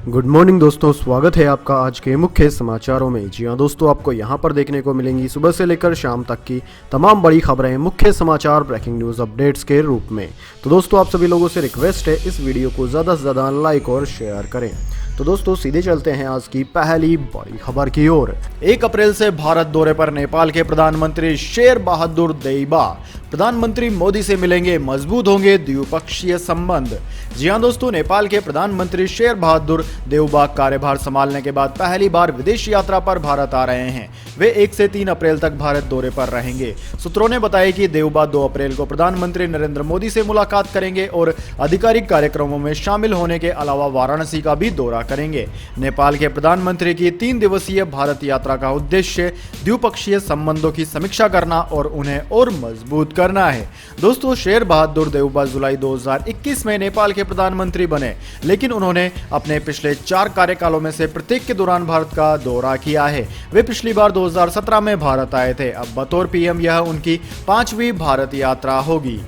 Good morning दोस्तों, स्वागत है आपका आज के मुख्य समाचारों में। जी हाँ दोस्तों, आपको यहाँ पर देखने को मिलेंगी सुबह से लेकर शाम तक की तमाम बड़ी खबरें मुख्य समाचार ब्रेकिंग न्यूज़ अपडेट्स के रूप में। तो दोस्तों, आप सभी लोगों से रिक्वेस्ट है इस वीडियो को ज़्यादा से ज़्यादा लाइक और शेयर करें। तो दोस्तों, सीधे चलते हैं आज की पहली बड़ी खबर की ओर। 1 अप्रैल से भारत दौरे पर नेपाल के प्रधानमंत्री शेर बहादुर देउबा प्रधानमंत्री मोदी से मिलेंगे, मजबूत होंगे द्विपक्षीय संबंध। जी हां दोस्तों, नेपाल के प्रधानमंत्री शेर बहादुर देउबा कार्यभार संभालने के बाद पहली बार विदेश यात्रा पर भारत आ रहे हैं। वे 1 से 3 अप्रैल तक भारत दौरे पर रहेंगे। सूत्रों ने बताया कि देउबा 2 अप्रैल को प्रधानमंत्री नरेंद्र मोदी से मुलाकात करेंगे और आधिकारिक कार्यक्रमों में शामिल होने के अलावा वाराणसी का भी दौरा करेंगे। नेपाल के प्रधानमंत्री की 3 दिवसीय भारत यात्रा का उद्देश्य द्विपक्षीय संबंधों की समीक्षा करना और उन्हें और मजबूत करना है। दोस्तों, शेर बहादुर देउबा जुलाई 2021 में नेपाल के प्रधानमंत्री बने, लेकिन उन्होंने अपने पिछले 4 कार्यकालों में से प्रत्येक के दौरान भारत का दौरा किया है। वे पिछली बार 2017 में भारत आए थे। अब बतौर पीएम यह उनकी 5वीं भारत यात्रा होगी।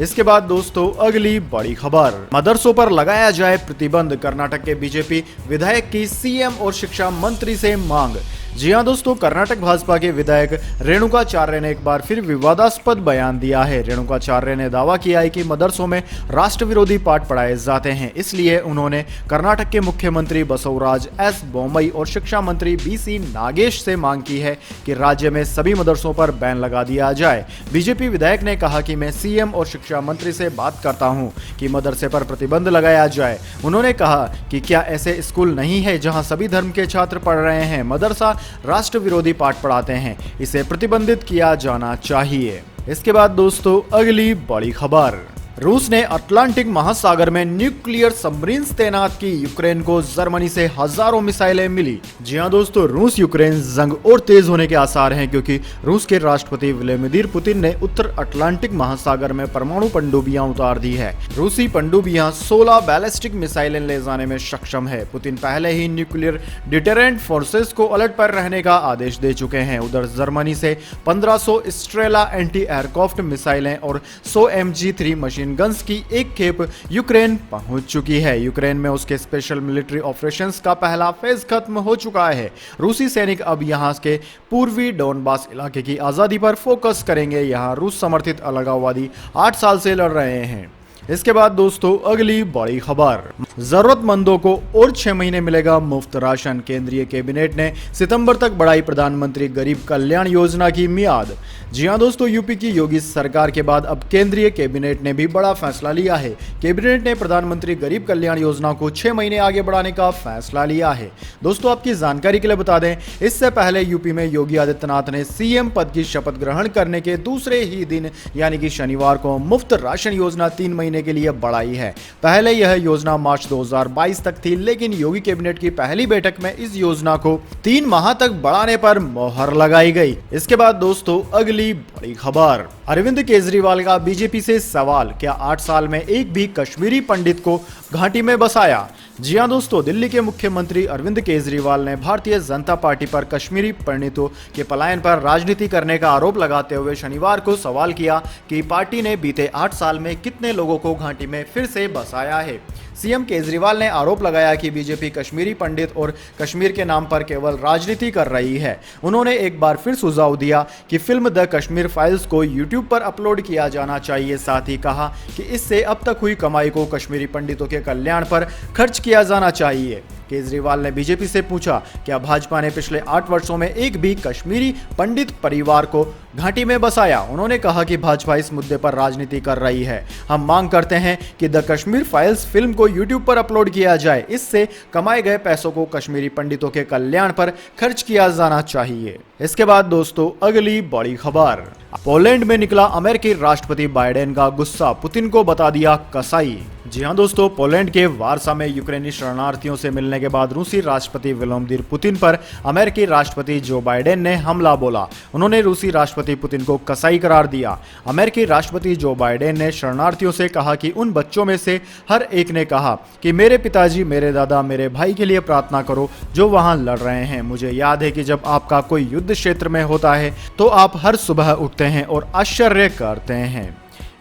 इसके बाद दोस्तों, अगली बड़ी खबर, मदरसों पर लगाया जाए प्रतिबंध। कर्नाटक के बीजेपी विधायक की सीएम और शिक्षा मंत्री से मांग। जी हां दोस्तों, कर्नाटक भाजपा के विधायक रेणुकाचार्य ने एक बार फिर विवादास्पद बयान दिया है। रेणुकाचार्य ने दावा किया है कि मदरसों में राष्ट्र विरोधी पाठ पढ़ाए जाते हैं। इसलिए उन्होंने कर्नाटक के मुख्यमंत्री बसवराज एस बोम्मई और शिक्षा मंत्री बीसी नागेश से मांग की है कि राज्य में सभी मदरसों पर बैन लगा दिया जाए। बीजेपी विधायक ने कहा कि मैं सीएम और शिक्षा मंत्री से बात करता हूं कि मदरसे पर प्रतिबंध लगाया जाए। उन्होंने कहा कि क्या ऐसे स्कूल नहीं है जहां सभी धर्म के छात्र पढ़ रहे हैं? मदरसा राष्ट्र विरोधी पाठ पढ़ाते हैं, इसे प्रतिबंधित किया जाना चाहिए। इसके बाद दोस्तों, अगली बड़ी खबर, रूस ने अटलांटिक महासागर में न्यूक्लियर सबमरीन्स तैनात की। यूक्रेन को जर्मनी से हजारों मिसाइलें मिली। जी हां दोस्तों, रूस यूक्रेन जंग और तेज होने के आसार हैं, क्योंकि रूस के राष्ट्रपति व्लादिमीर पुतिन ने उत्तर अटलांटिक महासागर में परमाणु पनडुब्बियां उतार दी है। रूसी पनडुब्बियां 16 बैलिस्टिक मिसाइलें ले जाने में सक्षम है। पुतिन पहले ही न्यूक्लियर डिटेरेंट फोर्सेस को अलर्ट पर रहने का आदेश दे चुके हैं। उधर जर्मनी से 1500 स्ट्रेला एंटी एयरक्राफ्ट मिसाइलें और 100 MG3 मशीन गन्स की एक खेप यूक्रेन पहुंच चुकी है। यूक्रेन में उसके स्पेशल मिलिट्री ऑपरेशंस का पहला फेज खत्म हो चुका है। रूसी सैनिक अब यहां के पूर्वी डोनबास इलाके की आजादी पर फोकस करेंगे। यहां रूस समर्थित अलगाववादी 8 साल से लड़ रहे हैं। इसके बाद दोस्तों, अगली बड़ी खबर, जरूरतमंदों को और 6 महीने मिलेगा मुफ्त राशन। केंद्रीय कैबिनेट ने सितंबर तक बढ़ाई प्रधानमंत्री गरीब कल्याण योजना की मियाद। जी हां दोस्तों, यूपी की योगी सरकार के बाद अब केंद्रीय कैबिनेट ने भी बड़ा फैसला लिया है। कैबिनेट ने प्रधानमंत्री गरीब कल्याण योजना को 6 महीने आगे बढ़ाने का फैसला लिया है। दोस्तों, आपकी जानकारी के लिए बता दें, इससे पहले यूपी में योगी आदित्यनाथ ने सीएम पद की शपथ ग्रहण करने के दूसरे ही दिन यानी कि शनिवार को मुफ्त राशन योजना 3 महीने के लिए बढ़ाई है। पहले यह योजना मार्च 2022 तक थी, लेकिन योगी कैबिनेट की पहली बैठक में इस योजना को 3 माह तक बढ़ाने पर मोहर लगाई गई। इसके बाद दोस्तों, अगली बड़ी खबर, अरविंद केजरीवाल का बीजेपी से सवाल, क्या 8 साल में एक भी कश्मीरी पंडित को घाटी में बसाया? जी हां दोस्तों, दिल्ली के मुख्यमंत्री अरविंद केजरीवाल ने भारतीय जनता पार्टी पर कश्मीरी पंडितों के पलायन पर राजनीति करने का आरोप लगाते हुए शनिवार को सवाल किया कि पार्टी ने बीते 8 साल में कितने लोगों को घाटी में फिर से बसाया है। सीएम केजरीवाल ने आरोप लगाया कि बीजेपी कश्मीरी पंडित और कश्मीर के नाम पर केवल राजनीति कर रही है। उन्होंने एक बार फिर सुझाव दिया कि फिल्म द कश्मीर फाइल्स को यूट्यूब पर अपलोड किया जाना चाहिए। साथ ही कहा कि इससे अब तक हुई कमाई को कश्मीरी पंडितों के कल्याण पर खर्च किया जाना चाहिए। केजरीवाल ने बीजेपी से पूछा, क्या भाजपा ने पिछले 8 वर्षों में एक भी कश्मीरी पंडित परिवार को घाटी में बसाया? उन्होंने कहा कि भाजपा इस मुद्दे पर राजनीति कर रही है। हम मांग करते हैं कि द कश्मीर फाइल्स फिल्म को यूट्यूब पर अपलोड किया जाए। इससे कमाए गए पैसों को कश्मीरी पंडितों के कल्याण पर खर्च किया जाना चाहिए। इसके बाद दोस्तों, अगली बड़ी खबर, पोलैंड में निकला अमेरिकी राष्ट्रपति बाइडेन का गुस्सा, पुतिन को बता दिया कसाई। जी हां दोस्तों, पोलैंड के वारसा में यूक्रेनी शरणार्थियों से मिलने के बाद रूसी राष्ट्रपति व्लादिमीर पुतिन पर अमेरिकी राष्ट्रपति जो बाइडेन ने हमला बोला। उन्होंने रूसी राष्ट्रपति पुतिन को कसाई करार दिया। अमेरिकी राष्ट्रपति जो बाइडेन ने शरणार्थियों से कहा कि उन बच्चों में से हर एक ने कहा कि मेरे पिताजी, मेरे दादा, मेरे भाई के लिए प्रार्थना करो जो वहां लड़ रहे हैं। मुझे याद है कि जब आपका कोई युद्ध क्षेत्र में होता है तो आप हर सुबह उठते हैं और आश्चर्य करते हैं।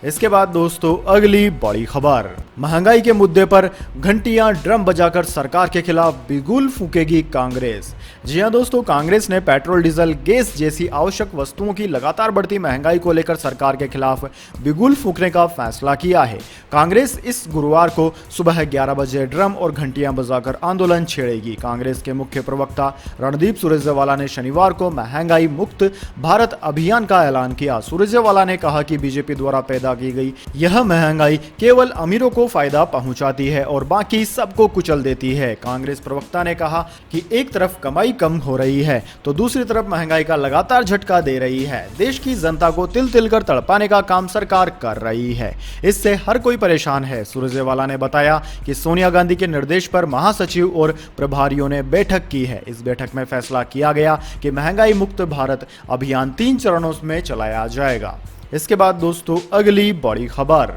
इसके बाद दोस्तों अगली बड़ी खबर, महंगाई के मुद्दे पर घंटियां ड्रम बजाकर सरकार के खिलाफ बिगुल फूकेगी कांग्रेस। जी हां दोस्तों, कांग्रेस ने पेट्रोल, डीजल, गैस जैसी आवश्यक वस्तुओं की लगातार बढ़ती महंगाई को लेकर सरकार के खिलाफ बिगुल फूकने का फैसला किया है। कांग्रेस इस गुरुवार को सुबह 11 बजे ड्रम और घंटियां बजाकर आंदोलन छेड़ेगी। कांग्रेस के मुख्य प्रवक्ता रणदीप सुरजेवाला ने शनिवार को महंगाई मुक्त भारत अभियान का ऐलान किया। सुरजेवाला ने कहा कि बीजेपी द्वारा पैदा की गई यह महंगाई केवल अमीरों को फायदा पहुंचाती है और बाकी सबको कुचल देती है। कांग्रेस प्रवक्ता ने कहा कि एक तरफ कमाई कम हो रही है तो दूसरी तरफ महंगाई का लगातार झटका दे रही है। देश की जनता को तिल तिल कर तड़पाने का काम सरकार कर रही है, इससे हर कोई परेशान है। सुरजेवाला ने बताया कि सोनिया गांधी के निर्देश पर महासचिव और प्रभारियों ने बैठक की है। इस बैठक में फैसला किया गया कि महंगाई मुक्त भारत अभियान 3 चरणों में चलाया जाएगा। इसके बाद दोस्तों अगली बड़ी खबर,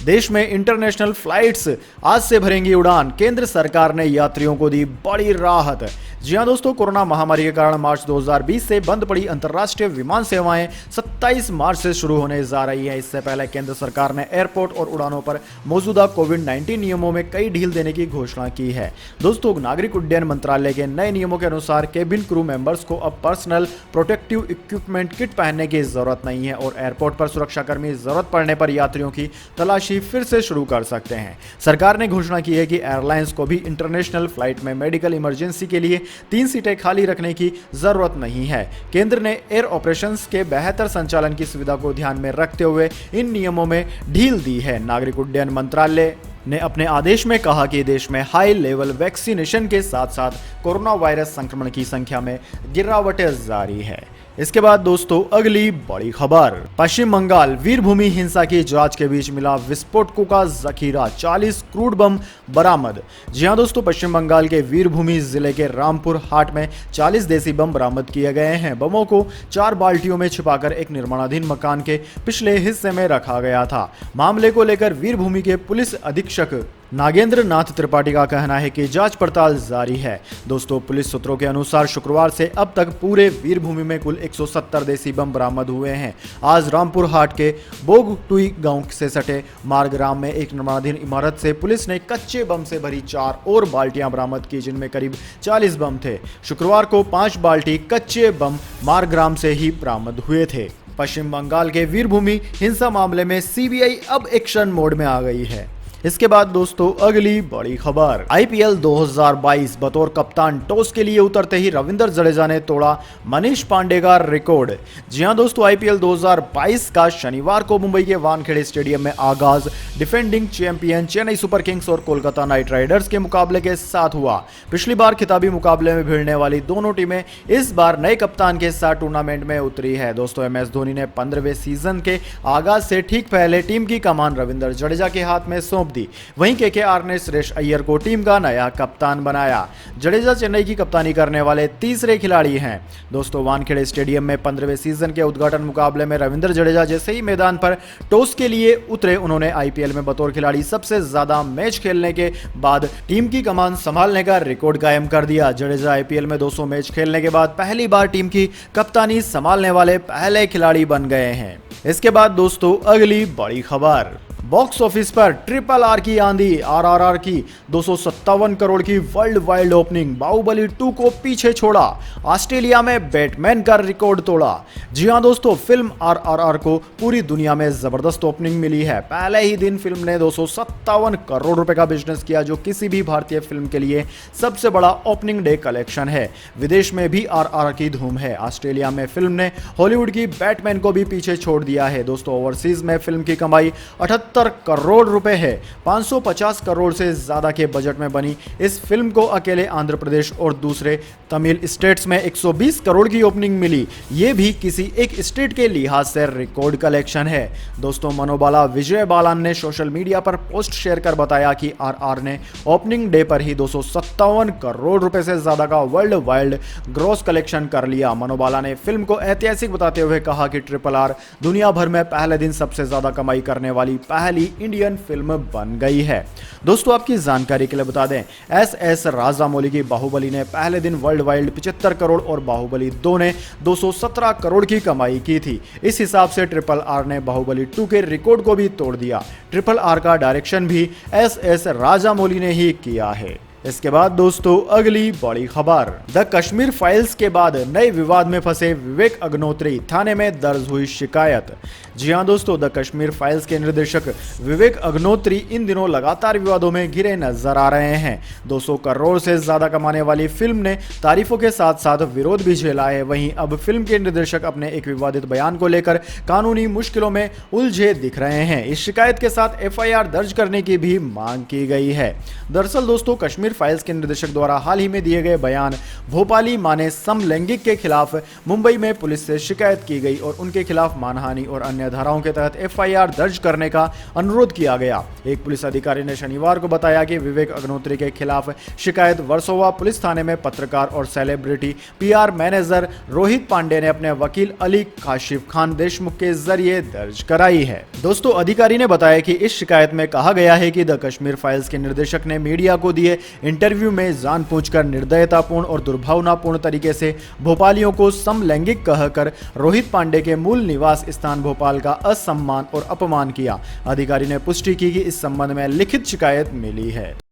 देश में इंटरनेशनल फ्लाइट्स आज से भरेंगी उड़ान, केंद्र सरकार ने यात्रियों को दी बड़ी राहत। जी हां दोस्तों, कोरोना महामारी के कारण मार्च 2020 से बंद पड़ी अंतर्राष्ट्रीय विमान सेवाएं 27 मार्च से शुरू होने जा रही हैं। इससे पहले केंद्र सरकार ने एयरपोर्ट और उड़ानों पर मौजूदा कोविड-19 नियमों में कई ढील देने की घोषणा की है। दोस्तों, नागरिक उड्डयन मंत्रालय के नए नियमों के अनुसार केबिन क्रू मेंबर्स को अब पर्सनल प्रोटेक्टिव इक्विपमेंट किट पहनने की जरूरत नहीं है और एयरपोर्ट पर सुरक्षाकर्मी जरूरत पड़ने पर यात्रियों की तलाशी फिर से शुरू कर सकते हैं। सरकार ने घोषणा की है कि एयरलाइंस को भी इंटरनेशनल फ्लाइट में मेडिकल इमरजेंसी के लिए 3 सीटें खाली रखने की जरूरत नहीं है। केंद्र ने एयर ऑपरेशंस के बेहतर संचालन की सुविधा को ध्यान में रखते हुए इन नियमों में ढील दी है। नागरिक उड्डयन मंत्रालय ने अपने आदेश में कहा कि देश में हाई लेवल वैक्सीनेशन के साथ साथ कोरोना वायरस संक्रमण की संख्या में गिरावट जारी है। इसके बाद दोस्तों अगली बड़ी खबर, पश्चिम बंगाल वीरभूमि हिंसा की जांच के बीच मिला विस्फोटकों का जखीरा, 40 क्रूड बम बरामद। जी हां दोस्तों, पश्चिम बंगाल के वीरभूमि जिले के रामपुर हाट में 40 देसी बम बरामद किए गए हैं। बमों को 4 बाल्टियों में छिपाकर एक निर्माणाधीन मकान के पिछले हिस्से में रखा गया था। मामले को लेकर वीरभूमि के पुलिस अधीक्षक नागेंद्र नाथ त्रिपाठी का कहना है कि जांच पड़ताल जारी है। दोस्तों, पुलिस सूत्रों के अनुसार शुक्रवार से अब तक पूरे वीरभूमि में कुल 170 देसी बम बरामद हुए हैं। आज रामपुर हाट के बोगटुई गांव से सटे मार्गग्राम में एक निर्माणाधीन इमारत से पुलिस ने कच्चे बम से भरी 4 और बाल्टियां बरामद की, जिनमें करीब 40 बम थे। शुक्रवार को 5 बाल्टी कच्चे बम मार्गग्राम से ही बरामद हुए थे। पश्चिम बंगाल के वीरभूमि हिंसा मामले में सीबीआई अब एक्शन मोड में आ गई है। इसके बाद दोस्तों अगली बड़ी खबर, आईपीएल 2022 बतौर कप्तान टॉस के लिए उतरते ही रविंद्र जडेजा ने तोड़ा मनीष पांडे का रिकॉर्ड। जी हां दोस्तों, आईपीएल 2022 का शनिवार को मुंबई के वानखेड़े स्टेडियम में आगाज defending champion Chennai super Kings और कोलकाता नाइट राइडर्स के मुकाबले के साथ हुआ। पिछली बार खिताबी मुकाबले में भिड़ने वाली दोनों टीमें इस बार नए कप्तान के साथ टूर्नामेंट में उतरी है। दोस्तों, एमएस धोनी ने 15वें सीजन के आगाज से ठीक पहले टीम की कमान रविंद्र जडेजा के हाथ में सौंप दी। वहीं केकेआर ने सुरेश अय्यर को टीम का नया कप्तान बनाया। जडेजा चेन्नई की कप्तानी करने वाले तीसरे खिलाड़ी हैं। दोस्तों, वानखेड़े स्टेडियम में 15वें सीजन के उद्घाटन मुकाबले में रविंद्र जडेजा जैसे ही मैदान पर टॉस के लिए उतरे, उन्होंने आईपीएल में बतौर खिलाड़ी सबसे ज्यादा मैच खेलने के बाद टीम की कमान संभालने का रिकॉर्ड कायम कर दिया। जडेजा आईपीएल में 200 मैच खेलने के बाद पहली बार टीम की कप्तानी संभालने वाले पहले खिलाड़ी बन गए हैं। इसके बाद दोस्तों अगली बड़ी खबर, बॉक्स ऑफिस पर ट्रिपल आर की आंधी, आरआरआर की 257 करोड़ की वर्ल्ड वाइड ओपनिंग, बाहुबली 2 को पीछे छोड़ा, ऑस्ट्रेलिया में बैटमैन का रिकॉर्ड तोड़ा। जी हां दोस्तों, फिल्म आरआरआर को पूरी दुनिया में जबरदस्त ओपनिंग मिली है। पहले ही दिन फिल्म ने 257 करोड़ रुपए का बिजनेस किया, जो किसी भी भारतीय फिल्म के लिए सबसे बड़ा ओपनिंग डे कलेक्शन है। विदेश में भी आरआरआर की धूम है। ऑस्ट्रेलिया में फिल्म ने हॉलीवुड की बैटमैन को भी पीछे छोड़ दिया है। दोस्तों, ओवरसीज में फिल्म की कमाई 78 करोड़ रुपए है। 550 करोड़ से ज्यादा के बजट में बनी इस फिल्म को अकेले आंध्र प्रदेश और दूसरे तमिल स्टेट्स में 120 करोड़ की ओपनिंग मिली। ये भी किसी एक स्टेट के लिहाज से रिकॉर्ड कलेक्शन है। दोस्तों, मनोबाला विजय बालन ने सोशल मीडिया पर पोस्ट शेयर कर बताया कि आरआर ने ओपनिंग डे पर ही 257 करोड़ रुपए से ज्यादा का वर्ल्ड वाइड ग्रॉस कलेक्शन कर लिया। मनोबाला ने फिल्म को ऐतिहासिक बताते हुए कहा कि ट्रिपल आर दुनिया भर में पहले दिन सबसे ज्यादा कमाई करने वाली पहली इंडियन फिल्म बन गई है। दोस्तों आपकी जानकारी के लिए बता दें, एस राजामौली की बाहुबली ने पहले दिन वर्ल्ड वाइड 75 करोड़ और बाहुबली 2 ने 217 करोड़ की कमाई की थी। इस हिसाब से RRR ने बाहुबली 2 के रिकॉर्ड को भी तोड़ दिया। RRR का डायरेक्शन भी एस राजामौली ने ही किया है। इसके बाद दोस्तों अगली बड़ी खबर, द कश्मीर फाइल्स के बाद नए विवाद में फंसे विवेक अग्निहोत्री, थाने में दर्ज हुई शिकायत। जी हां दोस्तों, द कश्मीर फाइल्स के निर्देशक विवेक अग्निहोत्री इन दिनों लगातार विवादों में घिरे नजर आ रहे हैं। 200 करोड़ से ज्यादा कमाने वाली फिल्म ने तारीफों के साथ साथ विरोध भी झेला है। वहीं अब फिल्म के निर्देशक अपने एक विवादित बयान को लेकर कानूनी मुश्किलों में उलझे दिख रहे हैं। इस शिकायत के साथ FIR दर्ज करने की भी मांग की गई है। दरअसल दोस्तों कश्मीर फाइल्स के निर्देशक द्वारा हाल ही में दिए गए बयान भोपाली माने समलैंगिक के खिलाफ मुंबई में पुलिस से शिकायत की गई और उनके खिलाफ मानहानि और अन्य धाराओं के तहत FIR दर्ज करने का अनुरोध किया गया। एक पुलिस अधिकारी ने शनिवार को बताया कि विवेक अग्निहोत्री के खिलाफ शिकायत वर्सोवा पुलिस थाने में पत्रकार और celebrity PR manager Rohit Pandey ने अपने वकील अली काशिफ खान देशमुख के जरिए दर्ज कराई है। दोस्तों अधिकारी ने बताया कि इस शिकायत में कहा गया है कि द कश्मीर फाइल्स के निर्देशक ने मीडिया को दिए इंटरव्यू में जानबूझकर निर्दयतापूर्ण और दुर्भावनापूर्ण तरीके से भोपालियों को समलैंगिक कहकर रोहित पांडे के मूल निवास स्थान भोपाल का असम्मान और अपमान किया। अधिकारी ने पुष्टि की कि इस संबंध में लिखित शिकायत मिली है।